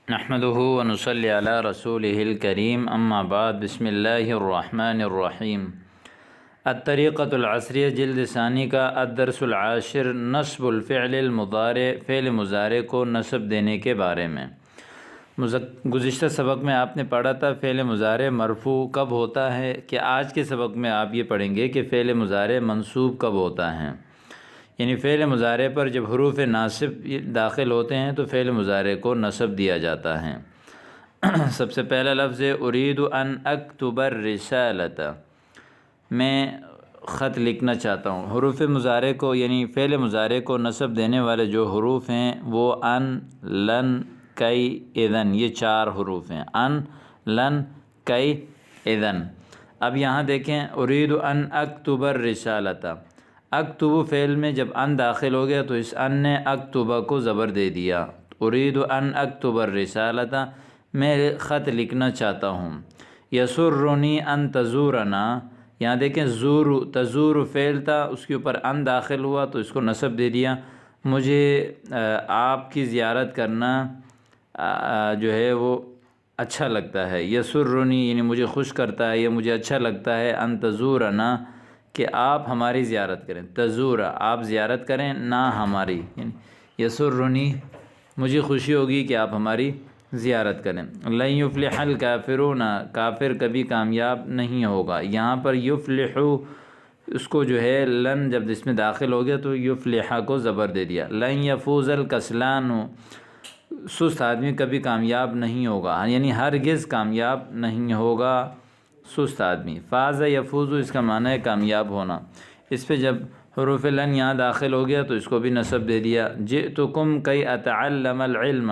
نحمده ونصلي علی رسوله الکریم اما بعد بسم اللہ الرحمن الرحیم۔ الطریقۃ العصریہ جلد ثانی کا الدرس العاشر نصب الفعل المضارع، فعل مضارع کو نصب دینے کے بارے میں۔ گزشتہ سبق میں آپ نے پڑھا تھا فعل مضارع مرفوع کب ہوتا ہے، کہ آج کے سبق میں آپ یہ پڑھیں گے کہ فعل مضارع منصوب کب ہوتا ہے، یعنی فعل مضارع پر جب حروف ناصب داخل ہوتے ہیں تو فعل مضارع کو نصب دیا جاتا ہے۔ سب سے پہلا لفظ ہے ارید ان اکتب الرسالۃ، میں خط لکھنا چاہتا ہوں۔ حروف مضارع کو یعنی فعل مضارع کو نصب دینے والے جو حروف ہیں وہ ان، لن، کئی، اذن، یہ چار حروف ہیں، ان، لن، کئی، اذن۔ اب یہاں دیکھیں ارید ان اکتب الرسالۃ، اکتب فعل میں جب ان داخل ہو گیا تو اس ان نے اکتبہ کو زبر دے دیا۔ ارید ان اکتب الرسالۃ، میں خط لکھنا چاہتا ہوں۔ یسرنی ان تزورنا، یہاں دیکھیں زور، تزور فعل تھا، اس کے اوپر ان داخل ہوا تو اس کو نصب دے دیا۔ مجھے آپ کی زیارت کرنا جو ہے وہ اچھا لگتا ہے۔ یسرنی یعنی مجھے خوش کرتا ہے یا مجھے اچھا لگتا ہے، ان تزورنا کہ آپ ہماری زیارت کریں، تزور آپ زیارت کریں، نہ ہماری، یعنی یسرنی مجھے خوشی ہوگی کہ آپ ہماری زیارت کریں۔ لن یفلح الکافرون، کافر کبھی کامیاب نہیں ہوگا۔ یہاں پر یفلح اس کو جو ہے لن جب اس میں داخل ہو گیا تو یفلح کو زبر دے دیا۔ لن یفوز الکسلان، سست آدمی کبھی کامیاب نہیں ہوگا، یعنی ہرگز کامیاب نہیں ہوگا سست آدمی۔ فاز یفوز اس کا معنی ہے کامیاب ہونا، اس پہ جب حروف لن یہاں داخل ہو گیا تو اس کو بھی نصب دے دیا۔ جئتکم کی اتعلم العلم،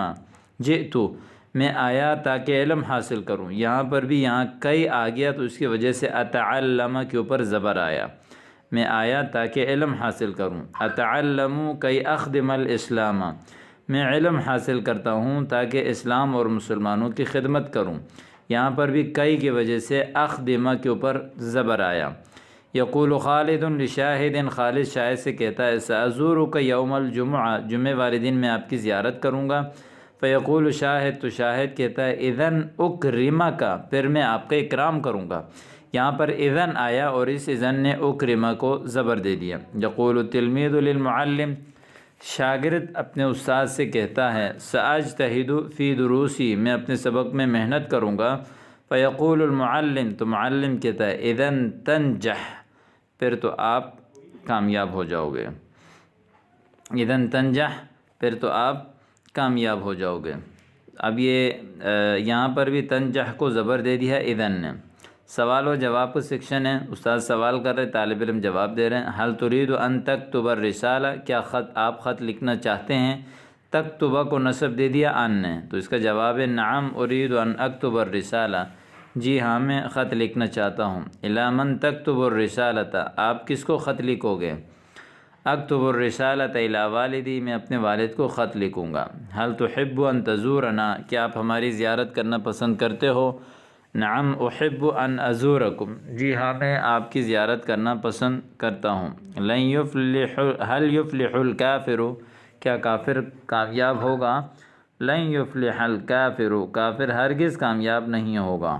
جئتو میں آیا تاکہ علم حاصل کروں، یہاں پر بھی یہاں کئی آ گیا تو اس کی وجہ سے اتعلم کے اوپر زبر آیا، میں آیا تاکہ علم حاصل کروں۔ اتعلم کی اخدم الاسلام، میں علم حاصل کرتا ہوں تاکہ اسلام اور مسلمانوں کی خدمت کروں، یہاں پر بھی کئی کی وجہ سے اخدمہ کے اوپر زبر آیا۔ یقول خالد لشاہد، خالد شاہد سے کہتا ہے سأزورک یوم الجمعہ، جمعہ والے دن میں آپ کی زیارت کروں گا۔ فیقول شاہد، تو شاہد کہتا ہے اذن اکرمک، پھر میں آپ کا اکرام کروں گا۔ یہاں پر اذن آیا اور اس اذن نے اکرمہ کو زبر دے دیا۔ یقول التلمیذ للمعلم، شاگرد اپنے استاد سے کہتا ہے ساجتہد فی دروسی، میں اپنے سبق میں محنت کروں گا۔ فیقول المعلم، تو معلم کہتا ہے اذن تنجح، پھر تو آپ کامیاب ہو جاؤ گے۔ اذن تنجح، پھر تو آپ کامیاب ہو جاؤ گے۔ اب یہ یہاں پر بھی تنجح کو زبر دے دیا اذن نے۔ سوال و جواب کا سیکشن ہے، استاد سوال کر رہے، طالب علم جواب دے رہے ہیں۔ حل ترید ان تکتب الرسالہ، کیا آپ خط لکھنا چاہتے ہیں؟ تکتبہ کو نصب دے دیا ان نے، تو اس کا جواب ہے نعم ارید ان اکتب الرسالہ، جی ہاں میں خط لکھنا چاہتا ہوں۔ الی من تکتب الرسالۃ، آپ کس کو خط لکھو گے؟ اکتب الرسالۃ الی والدی، میں اپنے والد کو خط لکھوں گا۔ حل تحب ان تزورنا، کیا آپ ہماری زیارت کرنا پسند کرتے ہو؟ نعم احب ان ازورکم، جی ہاں میں آپ کی زیارت کرنا پسند کرتا ہوں۔ لن یفلح، هل یفلح الکافر، کیا کافر کامیاب ہوگا؟ لن یفلح الکافر، کافر ہرگز کامیاب نہیں ہوگا۔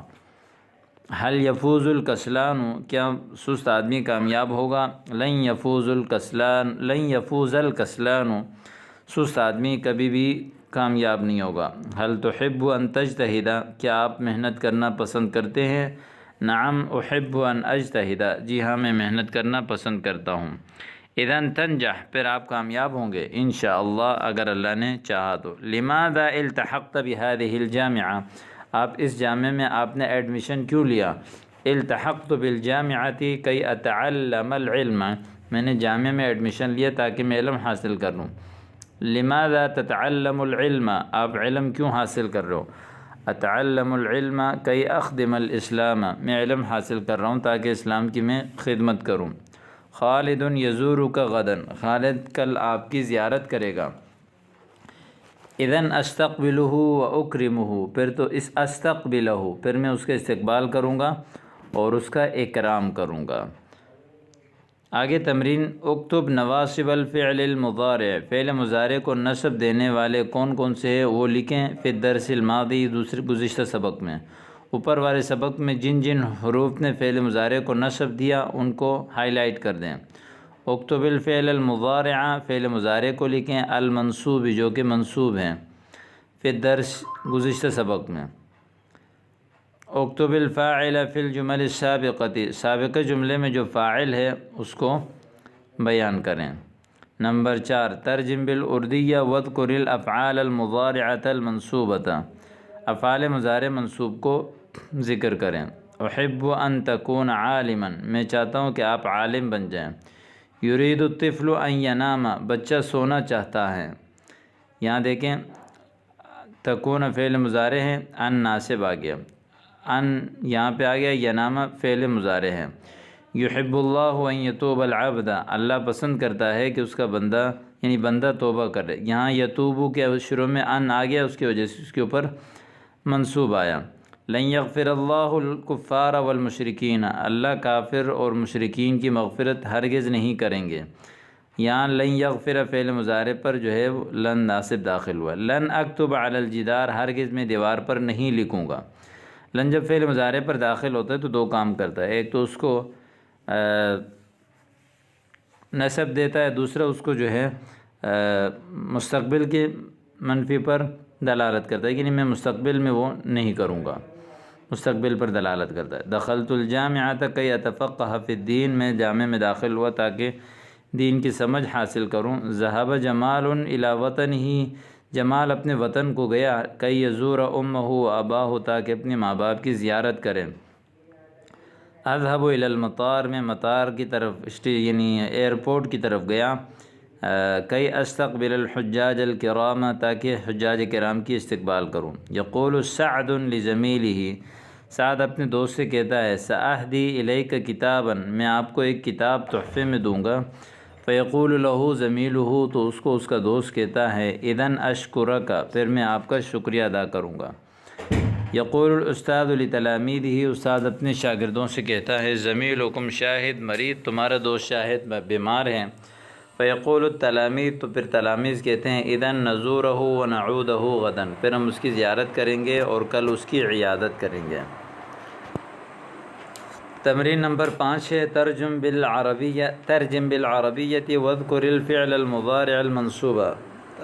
هل یفوز الکسلان، کیا سست آدمی کامیاب ہوگا؟ لن یفوز الکسلان، لن یفوز الکسلان، سست آدمی کبھی بھی کامیاب نہیں ہوگا۔ حل تحب ان تجتہد، کیا آپ محنت کرنا پسند کرتے ہیں؟ نعم احب ان اجتہد، جی ہاں میں محنت کرنا پسند کرتا ہوں۔ اذن تنجح، پھر آپ کامیاب ہوں گے انشاءاللہ اگر اللہ نے چاہا تو۔ لماذا التحقت بهذه الجامعہ، آپ اس جامعہ میں آپ نے ایڈمیشن کیوں لیا؟ التحقت بالجامعۃ کی اتعلم العلم، میں نے جامعہ میں ایڈمیشن لیا تاکہ میں علم حاصل کر لوں۔ لماذا تتعلم العلم، آپ علم کیوں حاصل کر رہے ہو؟ اتعلم العلم کی اخدم الاسلام، میں علم حاصل کر رہا ہوں تاکہ اسلام کی میں خدمت کروں۔ خالد یزورک غدا، خالد کل آپ کی زیارت کرے گا۔ اذن استقبلہ و اکرمہ، پھر تو اس استقبلہ، پھر میں اس کا استقبال کروں گا اور اس کا اکرام کروں گا۔ آگے تمرین، اکتب نواصب الفعل المضارع، فعل مضارع کو نصب دینے والے کون کون سے ہیں وہ لکھیں فی الدرس الماضی، دوسرے گزشتہ سبق میں۔ اوپر والے سبق میں جن جن حروف نے فعل مضارع کو نصب دیا ان کو ہائی لائٹ کر دیں۔ اکتب الفعل المضارع، فعل مضارع کو لکھیں، المنصوب جو کہ منصوب ہیں، فی الدرس گزشتہ سبق میں۔ اکتب الفاعل فی الجمل السابقۃ، سابقہ جملے میں جو فاعل ہے اس کو بیان کریں۔ نمبر 4، ترجم بالاردیہ واذکر الافعال المضارعۃ المنصوبۃ، افعال مضارع منصوب کو ذکر کریں۔ احب ان تکون عالما، میں چاہتا ہوں کہ آپ عالم بن جائیں۔ یرید الطفل ان ینام، بچہ سونا چاہتا ہے۔ یہاں دیکھیں تکون فعل مضارع ہے، ان ناصب آ گیا، ان یہاں پہ آ گیا، ینام فعل مضارع ہے۔ یحب اللہ ان یتوب العبد، اللہ پسند کرتا ہے کہ اس کا بندہ یعنی بندہ توبہ کرے۔ یہاں یتوبو کے شروع میں ان آ گیا، اس کی وجہ سے اس کے اوپر منصوب آیا۔ لن یغفر اللہ الکفار والمشرکین، اللہ کافر اور مشرکین کی مغفرت ہرگز نہیں کریں گے۔ یہاں لن یغفر فعل مضارع پر جو ہے لن ناصب داخل ہوا۔ لن اکتب علی الجدار، ہرگز میں دیوار پر نہیں لکھوں گا۔ لن جب فعل مضارع پر داخل ہوتا ہے تو دو کام کرتا ہے، ایک تو اس کو نصب دیتا ہے، دوسرا اس کو جو ہے مستقبل کے منفی پر دلالت کرتا ہے کہ نہیں میں مستقبل میں وہ نہیں کروں گا، مستقبل پر دلالت کرتا ہے۔ دخلت الجامعۃ کی اتفقہ فی الدین، میں جامعہ میں داخل ہوا تاکہ دین کی سمجھ حاصل کروں۔ ذهب جمال الی وطنہ، جمال اپنے وطن کو گیا، کی یزور امہ و اباہ، تاکہ اپنے ماں باپ کی زیارت کریں۔ اذهب الی المطار، میں مطار کی طرف یعنی ایئرپورٹ کی طرف گیا۔ کی استقبل الحجاج الکرام، تاکہ حجاج کرام کی استقبال کروں۔ یقول سعد لزمیلہ، سعد اپنے دوست سے کہتا ہے، سأہدی الیک کتابا، میں آپ کو ایک کتاب تحفے میں دوں گا۔ فیقول له زمیلہ، تو اس کو اس کا دوست کہتا ہے، اذن اشکرک، پھر میں آپ کا شکریہ ادا کروں گا۔ یقول الاستاذ لتلامیذہ، استاد اپنے شاگردوں سے کہتا ہے، زمیلکم شاہد مریض، تمہارا دوست شاہد بیمار ہے۔ فیقول التلامید، تو پھر تلامید کہتے ہیں، اذن نزورہ ونعودہ غدا، پھر ہم اس کی زیارت کریں گے اور کل اس کی عیادت کریں گے۔ تمرین نمبر 5 ہے، ترجم بالعربیۃ واذکر الفعل المضارع المنصوب،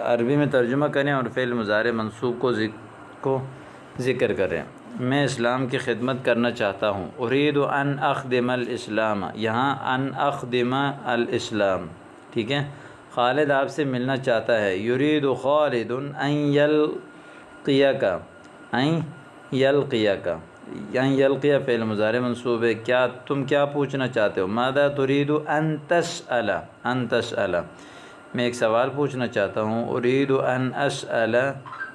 عربی میں ترجمہ کریں اور فعل مضارع منصوب کو ذکر کریں۔ میں اسلام کی خدمت کرنا چاہتا ہوں۔ ارید ان اخدم الاسلام، یہاں ان اخدم الاسلام، ٹھیک ہے۔ خالد آپ سے ملنا چاہتا ہے۔ یرید خالد ان یلقیک، ان یلقیک، ان یلقی فعل مضارع منصوب ہے، کیا تم کیا پوچھنا چاہتے ہو۔ ماذا ترید ان تسأل، ان تسأل، میں ایک سوال پوچھنا چاہتا ہوں۔ ارید ان اسأل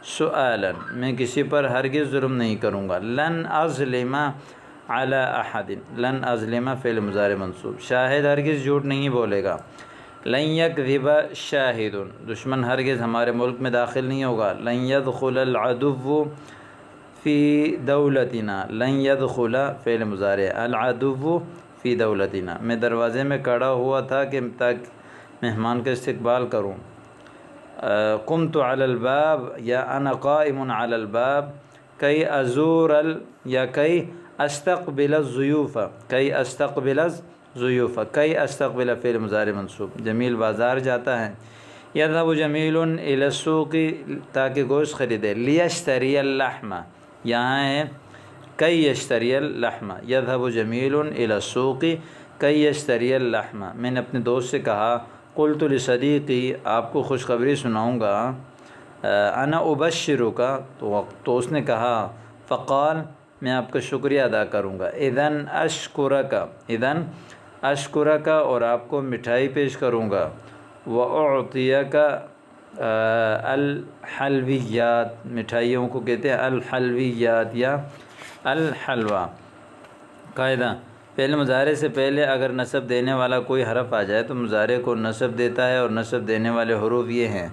سؤالا، میں کسی پر ہرگز ظلم نہیں کروں گا۔ لن اظلم علی احد، لن اظلم فعل مضارع منصوب، شاہد ہرگز جھوٹ نہیں بولے گا۔ لن یکذب شاہد، دشمن ہرگز ہمارے ملک میں داخل نہیں ہوگا۔ لن یدخل العدو فی دولتنا، لن یدخل فعل مضارع، العدو فی دولتنا، میں دروازے میں کھڑا ہوا تھا کہ مہمان کا استقبال کروں۔ قمت علی الباب، یا انا قائم علی الباب، کی ازور یا کی استقبل الضیوف، کی استقبل الضیوف، کی استقبل فعل مضارع منصوب، جمیل بازار جاتا ہے۔ یذهب جمیل الی السوق، تاکہ گوشت خریدے۔ لیشتری اللحم، یہاں ہے کی یشتری اللحم، یذهب جمیل الی السوق کی یشتری اللحم، میں نے اپنے دوست سے کہا، قلت لصدیقی، آپ کو خوشخبری سناؤں گا، انا ابشرک، تو اس نے کہا، فقال، میں آپ کا شکریہ ادا کروں گا۔ اذن اشکرک، اذن اشکرک، اور آپ کو مٹھائی پیش کروں گا۔ واعطیک الحلویات، مٹھائیوں کو کہتے ہیں الحلویات یا الحلوہ۔ قاعدہ، فعل مضارع سے پہلے اگر نصب دینے والا کوئی حرف آ جائے تو مضارع کو نصب دیتا ہے، اور نصب دینے والے حروف یہ ہیں،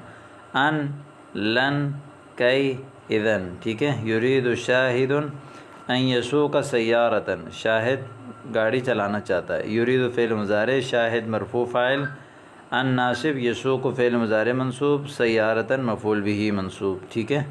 ان، لن، کی، اذن، ٹھیک ہے۔ یرید شاہد ان یسوق سیارۃ، شاہد گاڑی چلانا چاہتا ہے. یرید فعل مضارع، شاہد مرفوع فاعل، ان ناصب یسوق فعل مضارع منصوب، سیارتاً مفعول بہ منصوب. ٹھیک ہے.